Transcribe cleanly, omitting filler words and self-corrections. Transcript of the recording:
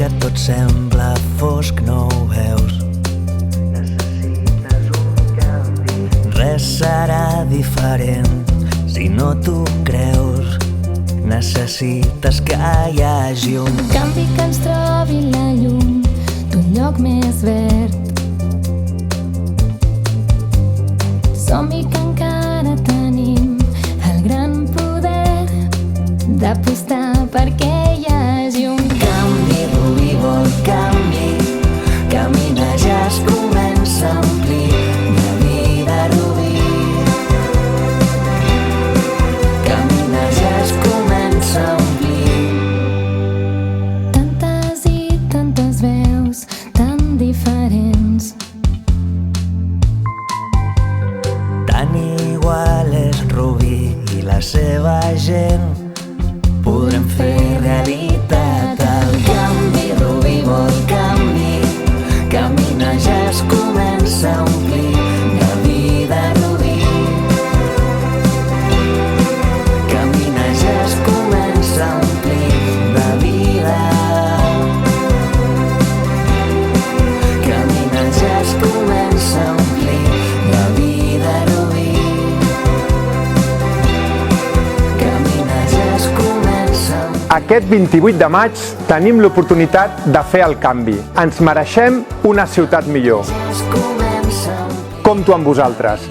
que tot sembla fosc, no ho veus. Necessites un canvi. Res serà diferent si no t'ho creus. Necessites que hi hagi un canvi que ens trobi la llum d'un lloc més verd. Som-hi que encara tenim el gran poder d'apostar perquè hi hagi un canvi. Rubí vol canvi. Camina, ja es comença a omplir de vida, Rubí. Camina, ja es comença a omplir. Tantes i tantes veus tan diferents. Tan igual és Rubí i la seva gent. Podrem fer realitat el canvi. Rubí vol canvi. Camina, ja es comença a omplir de vida, Rubí. Camina, ja es comença a omplir de vida. Camina, ja es comença a omplir de vida, Rubí. Camina, ja es comença a omplir. Aquest 28 de maig tenim l'oportunitat de fer el canvi. Ens mereixem una ciutat millor. Ja es comença a omplir. Compto amb vosaltres.